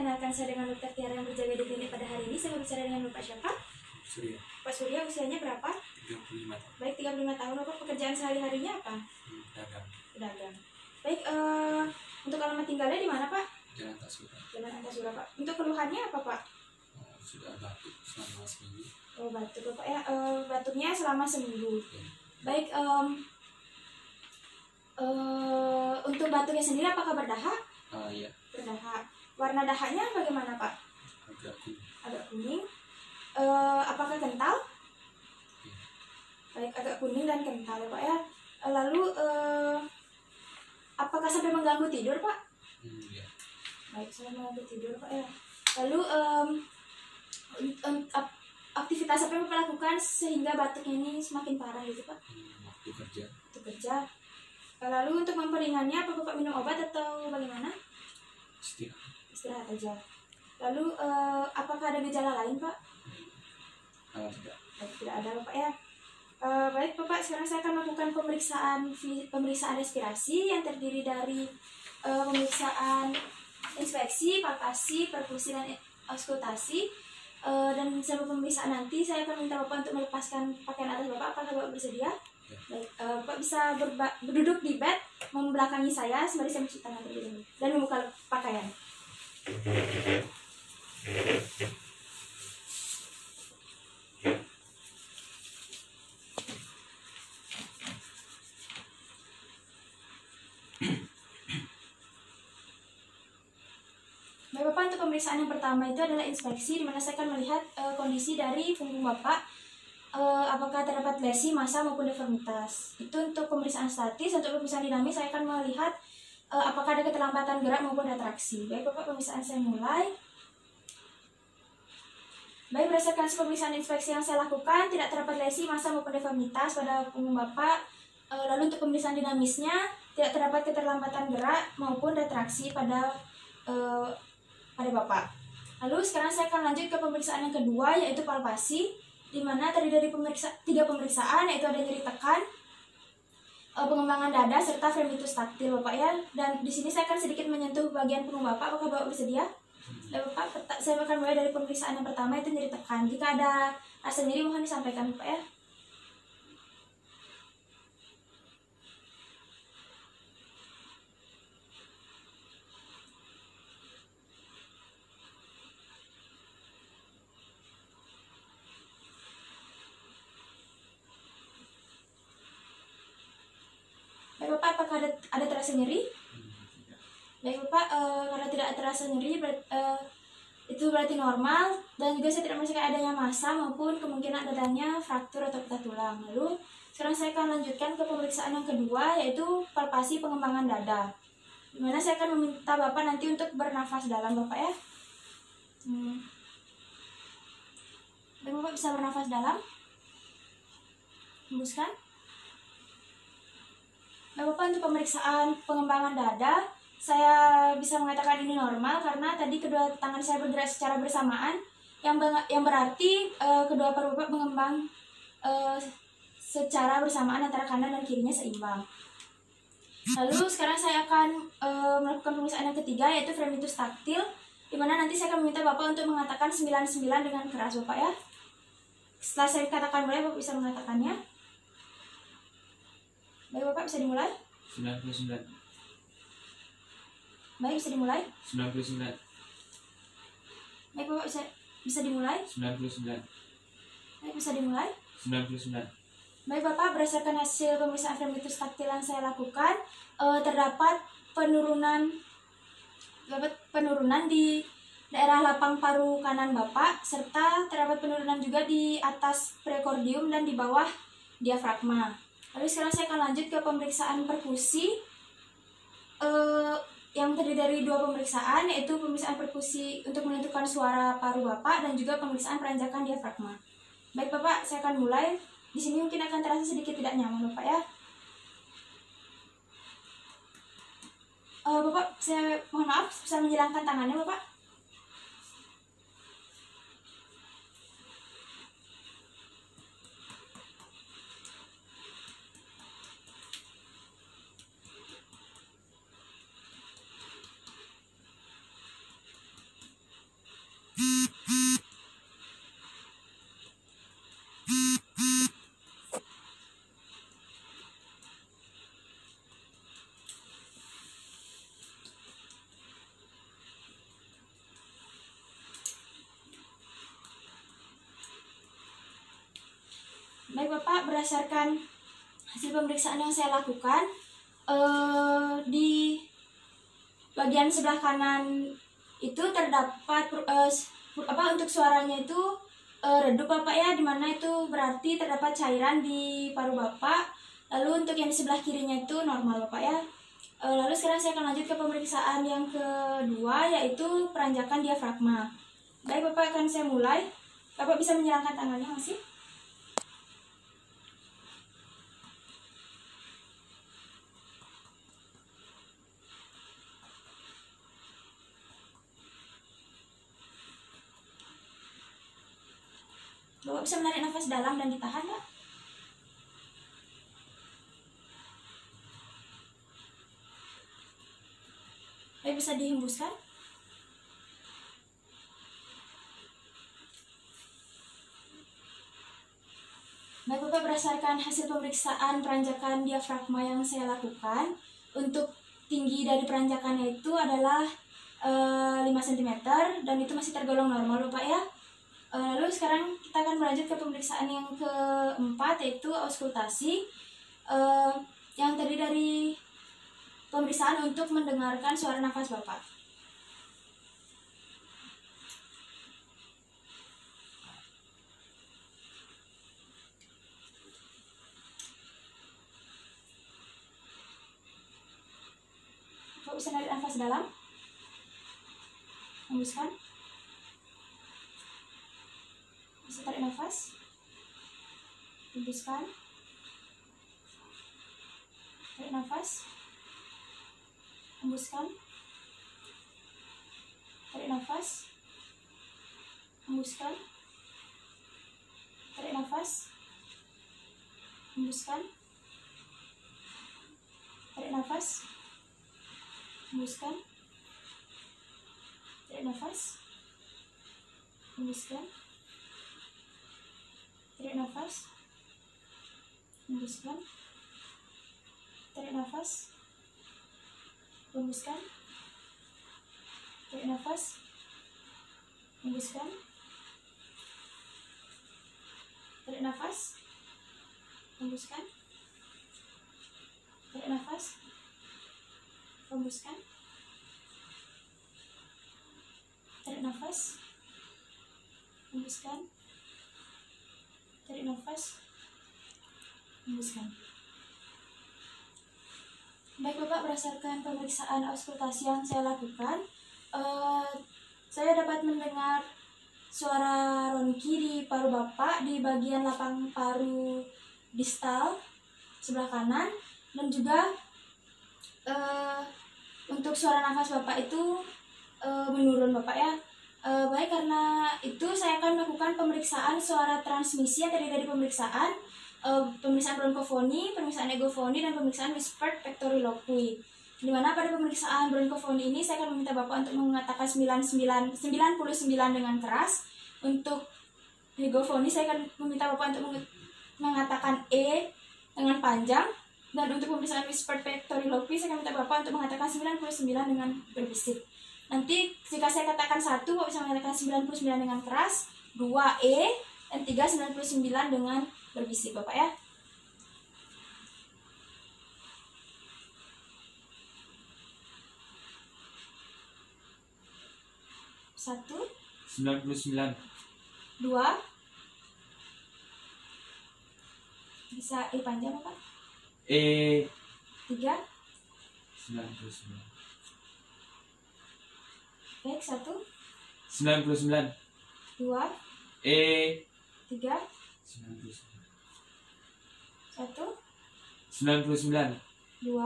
perkenalkan saya dengan Dr. Tiara yang berjaga di klinik pada hari ini. Saya berbicara dengan Bapak siapa? Surya. Pak Surya, usianya berapa? 35 tahun. Baik, 35 tahun. Bapak pekerjaan sehari-harinya apa? Dagang. Pedagang. Baik, untuk alamat tinggalnya di mana Pak? Jalan Tasura. Jalan Antasura Pak. Untuk keluhannya apa Pak? Sudah batuk selama seminggu. Oh, batuk Bapak ya. Batuknya selama seminggu. Ya. Baik, untuk batuknya sendiri apakah berdahak? Ya, Berdahak. Warna dahaknya bagaimana Pak? agak kuning. Agak kuning. Apakah kental? Ya. Baik, agak kuning dan kental ya Pak ya. Lalu apakah sampai mengganggu tidur Pak? Ya. Baik, sampai mengganggu tidur Pak ya. Lalu aktivitas apa yang Bapak lakukan sehingga batuknya ini semakin parah gitu Pak? Waktu kerja. Waktu kerja. Lalu untuk memperingannya apa Bapak minum obat atau bagaimana? Istirahat. Istirahat aja. Lalu apakah ada gejala lain Pak? Tidak. Baik, tidak ada Bapak ya. Baik Bapak, sekarang saya akan melakukan pemeriksaan respirasi yang terdiri dari pemeriksaan inspeksi, palpasi, perkusi dan auskultasi. Dan sebelum pemeriksaan nanti saya akan minta Bapak untuk melepaskan pakaian atas Bapak. Apakah Bapak bersedia? Ya. Baik, Bapak bisa berduduk di bed membelakangi saya sembari saya mencuci tangan terlebih dahulu dan membuka pakaian. Baik Bapak, untuk pemeriksaan yang pertama itu adalah inspeksi, di mana saya akan melihat kondisi dari punggung Bapak, apakah terdapat lesi, massa maupun deformitas. Itu untuk pemeriksaan statis. Untuk pemeriksaan dinamis saya akan melihat apakah ada keterlambatan gerak maupun retraksi. Baik Bapak, pemeriksaan saya mulai. Baik, berdasarkan pemeriksaan inspeksi yang saya lakukan, tidak terdapat lesi, massa maupun deformitas pada punggung Bapak. Lalu untuk pemeriksaan dinamisnya, tidak terdapat keterlambatan gerak maupun retraksi pada Bapak. Lalu sekarang saya akan lanjut ke pemeriksaan yang kedua, yaitu palpasi, di mana terdiri dari tiga pemeriksaan, yaitu ada nyeri tekan, pengembangan dada, serta fremitus taktil Bapak ya. Dan di sini saya akan sedikit menyentuh bagian punggung Bapak. Apakah Bapak bersedia? Dan Bapak, saya akan mulai dari pemeriksaan yang pertama, yaitu nyeri tekan. Jika ada rasa nyeri mohon disampaikan Bapak ya. Baik Bapak, apakah ada terasa nyeri? Baik Bapak, karena tidak terasa nyeri itu berarti normal, dan juga saya tidak merasakan adanya massa maupun kemungkinan adanya fraktur atau patah tulang. Lalu sekarang saya akan lanjutkan ke pemeriksaan yang kedua, yaitu palpasi pengembangan dada, dimana saya akan meminta Bapak nanti untuk bernafas dalam Bapak ya. Baik Bapak, bisa bernafas dalam, hembuskan. Nah Bapak, untuk pemeriksaan pengembangan dada, saya bisa mengatakan ini normal karena tadi kedua tangan saya bergerak secara bersamaan, yang berarti kedua paru Bapak mengembang secara bersamaan antara kanan dan kirinya seimbang. Lalu sekarang saya akan melakukan pemeriksaan yang ketiga, yaitu fremitus taktil, di mana nanti saya akan meminta Bapak untuk mengatakan 99 dengan keras Bapak ya. Setelah saya katakan mulai, Bapak bisa mengatakannya. Baik Bapak, bisa dimulai? 99. Baik, bisa dimulai? 99. Baik Bapak, bisa dimulai? 99. Baik, bisa dimulai? 99. Baik Bapak, berdasarkan hasil pemeriksaan fremitus taktil yang saya lakukan, terdapat penurunan di daerah lapang paru kanan Bapak, serta terdapat penurunan juga di atas prekordium dan di bawah diafragma. Lalu sekarang saya akan lanjut ke pemeriksaan perkusi yang terdiri dari dua pemeriksaan, yaitu pemeriksaan perkusi untuk menentukan suara paru Bapak dan juga pemeriksaan peranjakan diafragma. Baik Bapak, saya akan mulai. Di sini mungkin akan terasa sedikit tidak nyaman Bapak ya. Bapak, saya mohon maaf, bisa menghilangkan tangannya Bapak? Baik Bapak, berdasarkan hasil pemeriksaan yang saya lakukan, di bagian sebelah kanan itu terdapat untuk suaranya itu redup Bapak ya, dimana itu berarti terdapat cairan di paru Bapak. Lalu untuk yang di sebelah kirinya itu normal Bapak ya. Lalu sekarang saya akan lanjut ke pemeriksaan yang kedua, yaitu peranjakan diafragma. Baik Bapak, akan saya mulai. Bapak bisa menyerangkan tangannya masih. Bapak bisa menarik nafas dalam dan ditahan ya. Baik, bisa dihembuskan. Baik Bapak, berdasarkan hasil pemeriksaan peranjakan diafragma yang saya lakukan, untuk tinggi dari peranjakannya itu adalah 5 cm dan itu masih tergolong normal Bapak ya. Lalu sekarang kita akan melanjut ke pemeriksaan yang keempat, yaitu auskultasi, yang terdiri dari pemeriksaan untuk mendengarkan suara nafas Bapak. Bapak bisa narik nafas dalam, hembuskan. Bisa tarik nafas, hembuskan, tarik nafas, hembuskan, tarik nafas, hembuskan, tarik nafas, hembuskan, tarik nafas, hembuskan, tarik nafas, hembuskan, tarik nafas, hembuskan, tarik nafas, hembuskan, tarik nafas, hembuskan, tarik nafas, hembuskan, tarik nafas, hembuskan, tarik nafas, hembuskan, tarik nafas, hembuskan. Baik Bapak, berdasarkan pemeriksaan auskultasi yang saya lakukan, saya dapat mendengar suara ronki di paru Bapak di bagian lapang paru distal sebelah kanan, dan juga untuk suara nafas Bapak itu menurun Bapak ya. Baik, karena itu saya akan melakukan pemeriksaan suara transmisi yang terdiri dari pemeriksaan bronkofoni, pemeriksaan egofoni, dan pemeriksaan whispered pectoriloquy. Dimana pada pemeriksaan bronkofoni ini saya akan meminta Bapak untuk mengatakan 99 dengan keras. Untuk egofoni saya akan meminta Bapak untuk mengatakan E dengan panjang. Dan untuk pemeriksaan whispered pectoriloquy saya akan minta Bapak untuk mengatakan 99 dengan berbisik. Nanti jika saya katakan 1, Bapak bisa mengatakan 99 dengan keras, 2 E, dan 3 99 dengan berbisik Bapak ya. Satu, 99, 2, bisa E panjang Bapak, E 3, 99, baik, 1, 99, 2, E 3, 99, 1, 99, 2,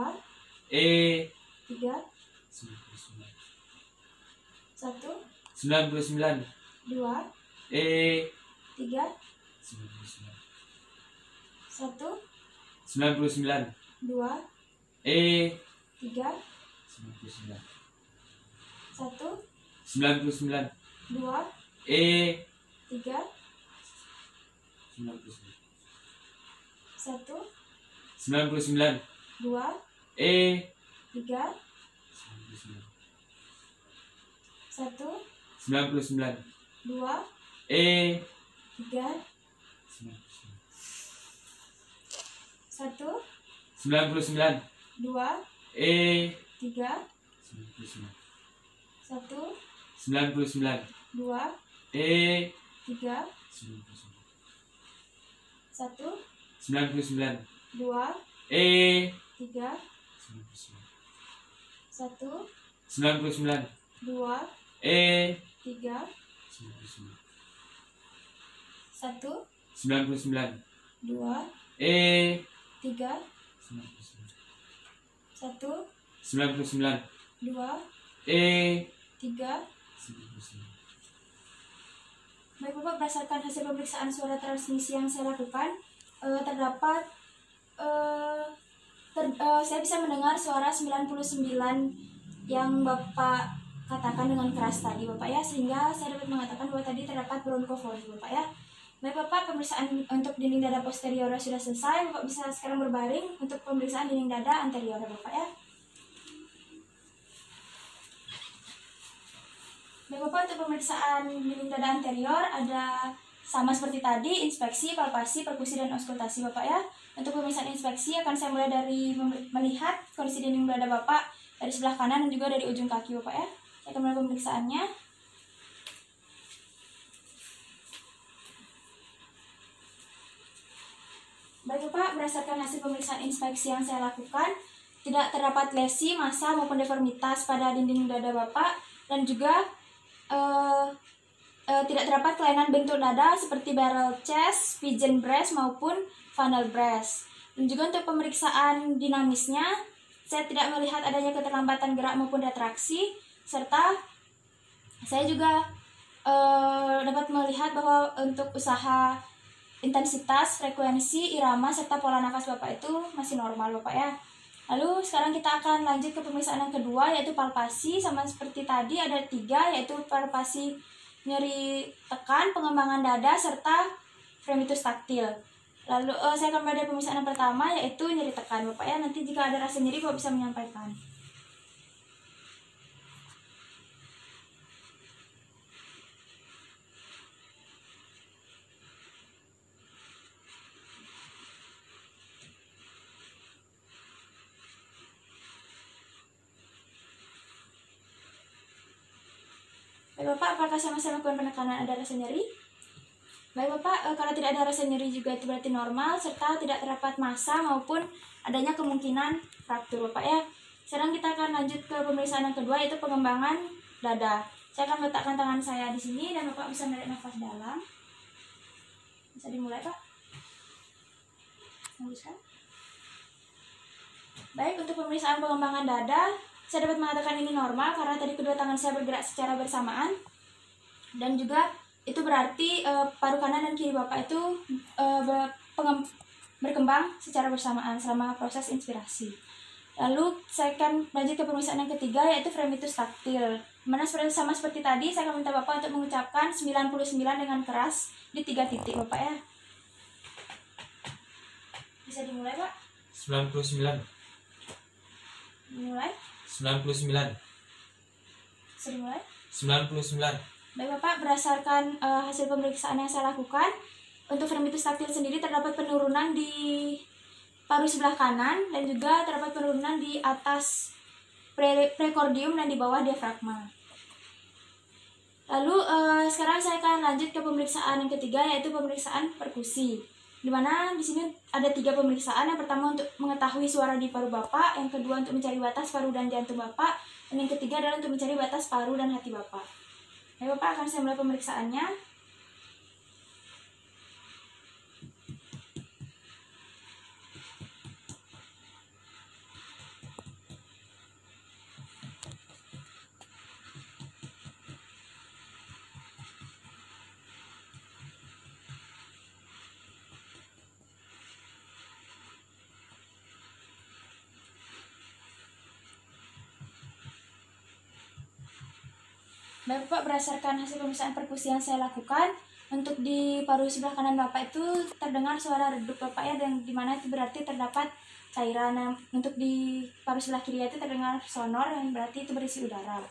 E 3, 99, 1, 99, 2, E 3, 99, 1, 99, 2, E 3, 99, 1, 99, 2, E 3, 99, 1, 99, 2, E 3, 99, 1, 99, 2, E 3, 99, 1, 99. 2, E 3, 99. 1, 99. 2, E 3, 99. 1, 99. 2, E 3, 99. 1, 99. 2, E 3, 99. 1, 99. 2, E 3, 99. 1, 99. 2, E 3. 99. Baik Bapak, berdasarkan hasil pemeriksaan suara transmisi yang saya lakukan, terdapat saya bisa mendengar suara 99 yang Bapak katakan dengan keras tadi Bapak ya, sehingga saya dapat mengatakan bahwa tadi terdapat bronkofoni Bapak ya. Baik Bapak, pemeriksaan untuk dinding dada posterior sudah selesai. Bapak bisa sekarang berbaring untuk pemeriksaan dinding dada anterior Bapak ya. Baik Bapak, untuk pemeriksaan dinding dada anterior ada sama seperti tadi, inspeksi, palpasi, perkusi, dan auskultasi Bapak ya. Untuk pemeriksaan inspeksi akan saya mulai dari melihat kondisi dinding dada Bapak dari sebelah kanan dan juga dari ujung kaki Bapak ya. Saya akan mulai pemeriksaannya. Baik Bapak, berdasarkan hasil pemeriksaan inspeksi yang saya lakukan, tidak terdapat lesi, massa, maupun deformitas pada dinding dada Bapak, dan juga tidak terdapat kelainan bentuk dada seperti barrel chest, pigeon breast, maupun funnel breast. Dan juga untuk pemeriksaan dinamisnya, saya tidak melihat adanya keterlambatan gerak maupun retraksi, serta saya juga dapat melihat bahwa untuk usaha intensitas, frekuensi, irama, serta pola nafas Bapak itu masih normal Bapak ya. Lalu sekarang kita akan lanjut ke pemeriksaan yang kedua, yaitu palpasi. Sama seperti tadi ada 3, yaitu palpasi nyeri tekan, pengembangan dada, serta fremitus taktil. Lalu saya akan mulai dari pemeriksaan yang pertama, yaitu nyeri tekan Bapak ya. Nanti jika ada rasa nyeri Bapak bisa menyampaikan. Baik Bapak, apakah sama-sama melakukan penekanan ada rasa nyeri? Baik Bapak, kalau tidak ada rasa nyeri juga itu berarti normal, serta tidak terdapat massa maupun adanya kemungkinan fraktur Bapak ya. Sekarang kita akan lanjut ke pemeriksaan yang kedua, yaitu pengembangan dada. Saya akan meletakkan tangan saya di sini dan Bapak bisa menarik nafas dalam. Bisa dimulai Pak. Lanjutkan. Baik, untuk pemeriksaan pengembangan dada, saya dapat mengatakan ini normal karena tadi kedua tangan saya bergerak secara bersamaan, dan juga itu berarti paru kanan dan kiri Bapak itu berkembang secara bersamaan selama proses inspirasi. Lalu saya akan lanjut ke pemeriksaan yang ketiga, yaitu fremitus taktil. Mana sama seperti tadi, saya akan minta Bapak untuk mengucapkan 99 dengan keras di 3 titik Bapak ya. Bisa dimulai Pak. 99. Dimulai. 99. Bisa dimulai. 99. Baik Bapak, berdasarkan hasil pemeriksaan yang saya lakukan, untuk fremitus taktil sendiri terdapat penurunan di paru sebelah kanan dan juga terdapat penurunan di atas prekordium dan di bawah diafragma. Lalu sekarang saya akan lanjut ke pemeriksaan yang ketiga, yaitu pemeriksaan perkusi. Di mana di sini ada 3 pemeriksaan. Yang pertama untuk mengetahui suara di paru Bapak, yang kedua untuk mencari batas paru dan jantung Bapak, dan yang ketiga adalah untuk mencari batas paru dan hati Bapak. Baik Bapak, akan saya mulai pemeriksaannya. Baik Bapak, berdasarkan hasil pemeriksaan perkusi yang saya lakukan, untuk di paru sebelah kanan Bapak itu terdengar suara redup Bapak ya, dan dimana itu berarti terdapat cairan. Nah, untuk di paru sebelah kiri itu terdengar sonor, yang berarti itu berisi udara.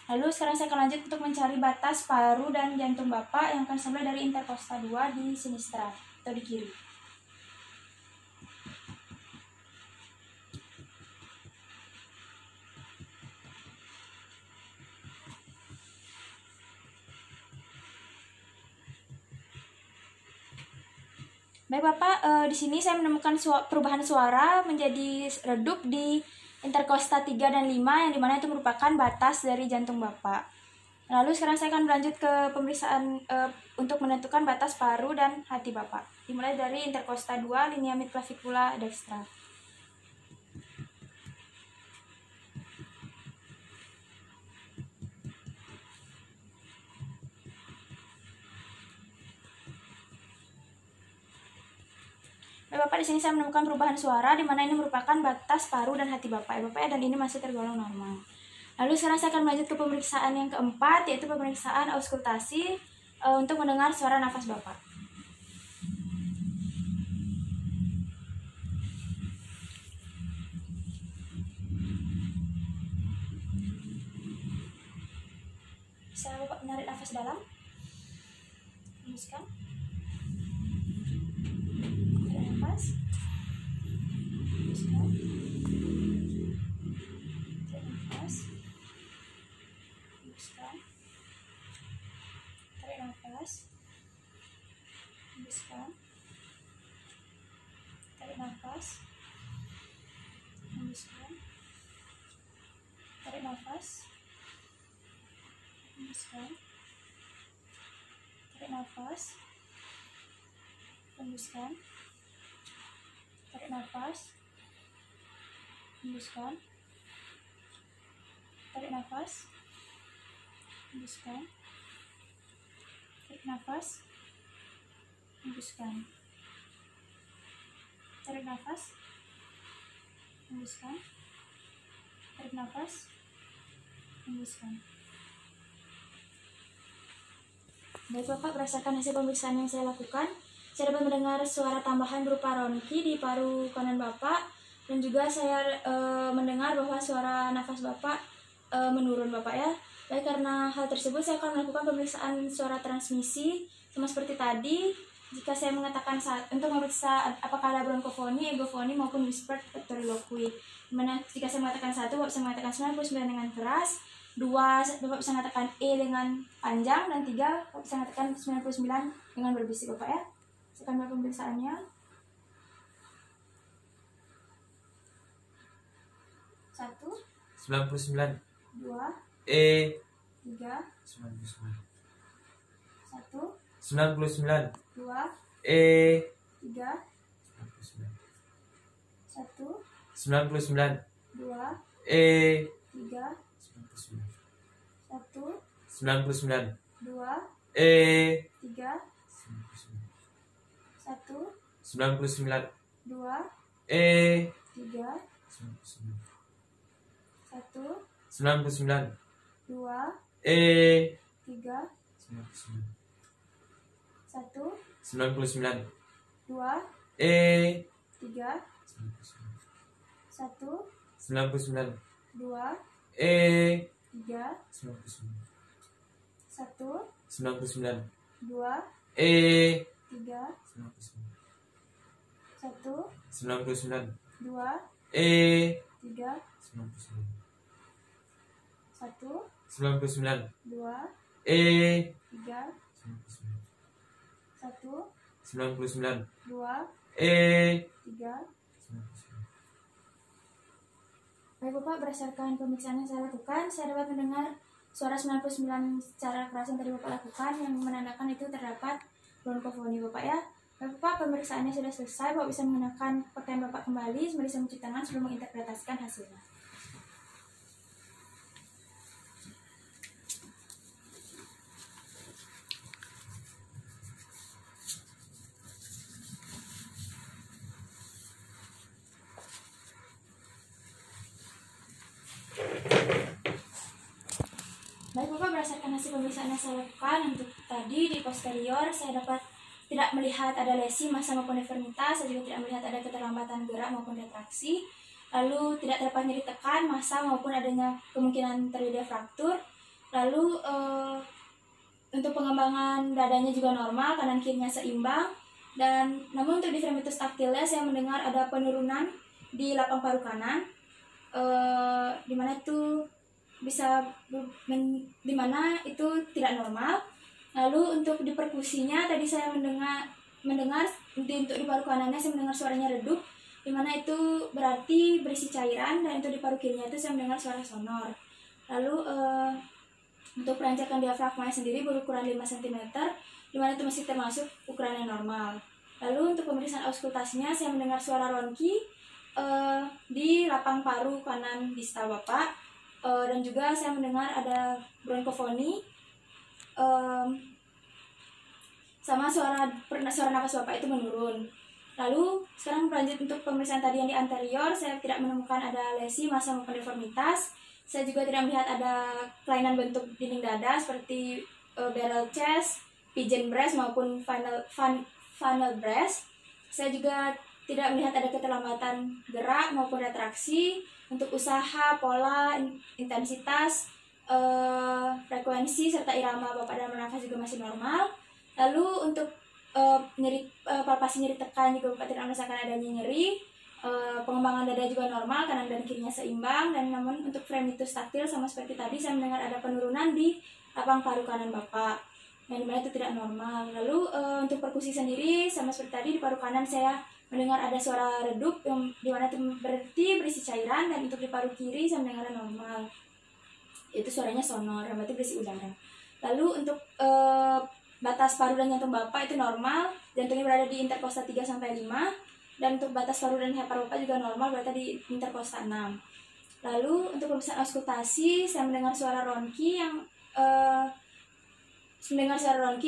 Lalu sekarang saya akan lanjut untuk mencari batas paru dan jantung Bapak, yang akan saya mulai dari interkosta 2 di sinistra atau di kiri. Baik Bapak, di sini saya menemukan perubahan suara menjadi redup di interkosta 3 dan 5 yang dimana itu merupakan batas dari jantung Bapak. Lalu sekarang saya akan berlanjut ke pemeriksaan untuk menentukan batas paru dan hati Bapak. Dimulai dari interkosta 2, linea mid clavicula dextra. Bapak, di sini saya menemukan perubahan suara di mana ini merupakan batas paru dan hati Bapak ya, dan ini masih tergolong normal. Lalu sekarang saya akan lanjut ke pemeriksaan yang keempat, yaitu pemeriksaan auskultasi untuk mendengar suara nafas Bapak. Bisa Bapak menarik nafas dalam, hembuskan. Nafas, hembuskan. Tarik nafas, hembuskan. Tarik nafas, hembuskan. Tarik nafas, hembuskan. Tarik nafas, hembuskan. Tarik nafas, hembuskan. Tarik nafas, hembuskan. Tarik nafas, hembuskan. Tarik nafas, hembuskan. Tarik nafas, hembuskan. Tarik nafas, hembuskan. Baik Bapak, berdasarkan hasil pemeriksaan yang saya lakukan, saya dapat mendengar suara tambahan berupa ronki di paru kanan Bapak, dan juga saya mendengar bahwa suara nafas Bapak menurun Bapak ya. Baik, karena hal tersebut saya akan melakukan pemeriksaan suara transmisi sama seperti tadi. Jika saya mengatakan untuk memeriksa apakah ada bronkofoni, egofoni maupun whispered ventriloquy. Dimana jika saya mengatakan 1, Bapak bisa mengatakan 99 dengan keras, 2 Bapak bisa mengatakan E dengan panjang, dan 3 Bapak bisa mengatakan 99 dengan berbisik Bapak ya. Saya akan mulai pemeriksaannya. 1, 99 2, E 3, 99 1, 99 2, E 3, 1, 99 2, E 3, 1, 99 2, E 3, 1, 99 2, E 3, 1, 99 2, E 3, 1, 99 2, E 3, 1, 99 2, E 3, 1, 99 2, E 3, 1, 99 2, E 3, 1, 99 2, E 3, 1, 99 2, E 3. Baik Bapak, berdasarkan pemeriksaan yang saya lakukan, saya dapat mendengar suara 99 secara keras yang tadi Bapak lakukan, yang menandakan itu terdapat bronkofoni Bapak ya. Baik Bapak, pemeriksaannya sudah selesai. Bapak bisa mengenakan pakaian Bapak kembali, bisa mencuci tangan sebelum menginterpretasikan hasilnya. Baik Bapak, berdasarkan hasil pemeriksaan yang saya lakukan untuk tadi di posterior, saya dapat tidak melihat ada lesi, massa maupun deformitas. Saya juga tidak melihat ada keterlambatan gerak maupun retraksi. Lalu tidak terdapat nyeri tekan, massa maupun adanya kemungkinan terjadi fraktur. Lalu untuk pengembangan dadanya juga normal, kanan kirinya seimbang. Dan namun untuk diframitus taktilnya saya mendengar ada penurunan di lapang paru kanan, dimana itu bisa dimana itu tidak normal. Lalu untuk di perkusinya tadi saya mendengar mendengar untuk di paru kanannya saya mendengar suaranya redup, dimana itu berarti berisi cairan, dan untuk di paru kirinya itu saya mendengar suara sonor. Lalu untuk perancakan diafragma sendiri berukuran 5 cm, dimana itu masih termasuk ukuran yang normal. Lalu untuk pemeriksaan auskultasinya saya mendengar suara ronki di lapang paru kanan distal Bapak, dan juga saya mendengar ada bronkofoni, sama suara nafas Bapak itu menurun. Lalu sekarang berlanjut untuk pemeriksaan tadi yang di anterior, saya tidak menemukan ada lesi, massa maupun deformitas. Saya juga tidak melihat ada kelainan bentuk dinding dada seperti barrel chest, pigeon breast maupun funnel breast. Saya juga tidak melihat ada keterlambatan gerak maupun retraksi. Untuk usaha, pola, intensitas, frekuensi serta irama Bapak dalam bernafas juga masih normal. Lalu untuk palpasi nyeri tekan juga Bapak tidak merasakan adanya nyeri. Pengembangan dada juga normal, kanan dan kirinya seimbang, dan namun untuk frenitus taktil sama seperti tadi saya mendengar ada penurunan di lapang paru kanan Bapak, yang dimana itu tidak normal. Lalu untuk perkusi sendiri sama seperti tadi, di paru kanan saya mendengar ada suara redup yang dimana itu berarti berisi cairan, dan untuk di paru kiri saya mendengar normal, itu suaranya sonor, berarti berisi udara. Lalu untuk batas paru dan jantung Bapak itu normal, jantungnya berada di interkosta 3-5, dan untuk batas paru dan hepar Bapak juga normal, berarti di interkosta 6. Lalu untuk pemeriksaan auskultasi saya mendengar suara ronki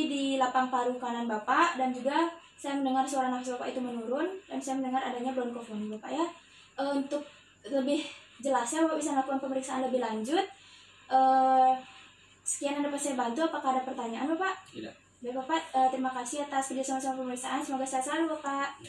di lapang paru kanan Bapak, dan juga saya mendengar suara nafas Bapak itu menurun, dan saya mendengar adanya bronkofoni Bapak ya. Untuk lebih jelasnya Bapak bisa melakukan pemeriksaan lebih lanjut. Sekian yang dapat saya bantu. Apakah ada pertanyaan Bapak? Tidak. Baik Bapak, terima kasih atas kerjasama sama pemeriksaan. Semoga sehat selalu Bapak.